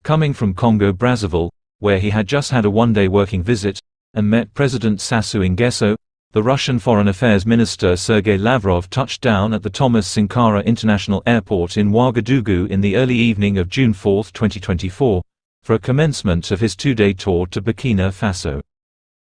Coming from Congo Brazzaville, where he had just had a one-day working visit, and met President Sassou Nguesso, the Russian Foreign Affairs Minister Sergey Lavrov touched down at the Thomas Sankara International Airport in Ouagadougou in the early evening of June 4, 2024, for a commencement of his two-day tour to Burkina Faso.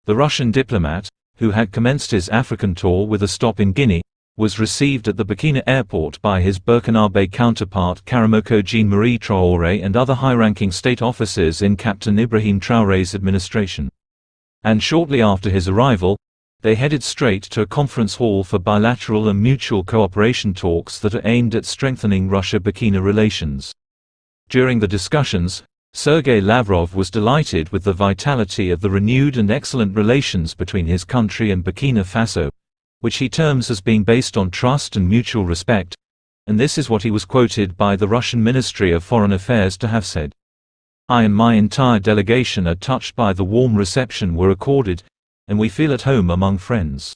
The Russian diplomat, who had commenced his African tour with a stop in Guinea, was received at the Burkina airport by his Burkinabe counterpart Karamoko Jean-Marie Traore and other high-ranking state officers in Captain Ibrahim Traore's administration. And shortly after his arrival, they headed straight to a conference hall for bilateral and mutual cooperation talks that are aimed at strengthening Russia-Burkina relations. During the discussions, Sergey Lavrov was delighted with the vitality of the renewed and excellent relations between his country and Burkina Faso, which he terms as being based on trust and mutual respect, and this is what he was quoted by the Russian Ministry of Foreign Affairs to have said. "I and my entire delegation are touched by the warm reception we're accorded, and we feel at home among friends.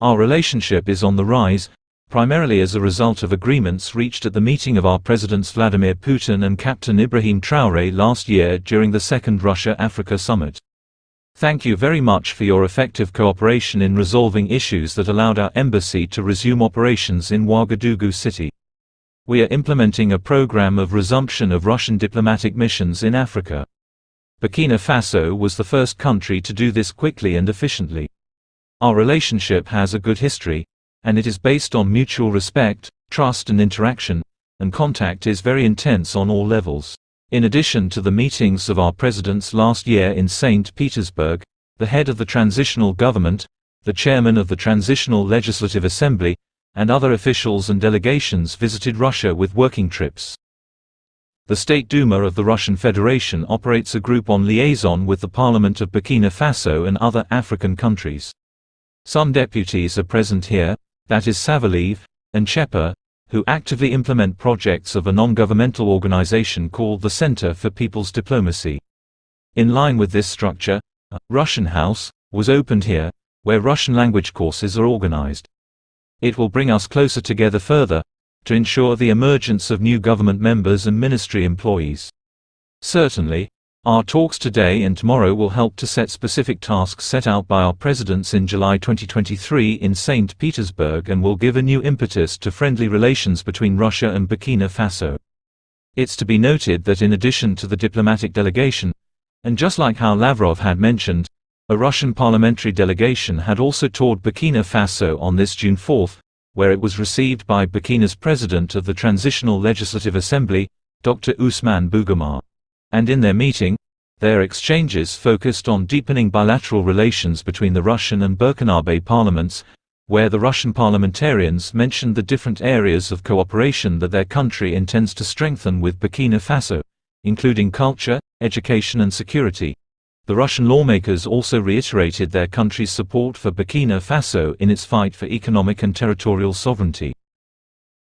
Our relationship is on the rise, primarily as a result of agreements reached at the meeting of our Presidents Vladimir Putin and Captain Ibrahim Traore last year during the second Russia-Africa summit. Thank you very much for your effective cooperation in resolving issues that allowed our embassy to resume operations in Ouagadougou city. We are implementing a program of resumption of Russian diplomatic missions in Africa. Burkina Faso was the first country to do this quickly and efficiently. Our relationship has a good history, and it is based on mutual respect, trust and interaction, and contact is very intense on all levels." In addition to the meetings of our presidents last year in St. Petersburg, the head of the transitional government, the chairman of the Transitional Legislative Assembly, and other officials and delegations visited Russia with working trips. The State Duma of the Russian Federation operates a group on liaison with the Parliament of Burkina Faso and other African countries. Some deputies are present here, that is Savaliv and Chepa, who actively implement projects of a non-governmental organization called the Center for People's Diplomacy. In line with this structure, a Russian House was opened here, where Russian language courses are organized. It will bring us closer together further, to ensure the emergence of new government members and ministry employees. Certainly, our talks today and tomorrow will help to set specific tasks set out by our presidents in July 2023 in St. Petersburg and will give a new impetus to friendly relations between Russia and Burkina Faso. It's to be noted that in addition to the diplomatic delegation, and just like how Lavrov had mentioned, a Russian parliamentary delegation had also toured Burkina Faso on this June 4, where it was received by Burkina's president of the Transitional Legislative Assembly, Dr. Ousmane Bougama. And in their meeting, their exchanges focused on deepening bilateral relations between the Russian and Burkinabe parliaments, where the Russian parliamentarians mentioned the different areas of cooperation that their country intends to strengthen with Burkina Faso, including culture, education and security. The Russian lawmakers also reiterated their country's support for Burkina Faso in its fight for economic and territorial sovereignty.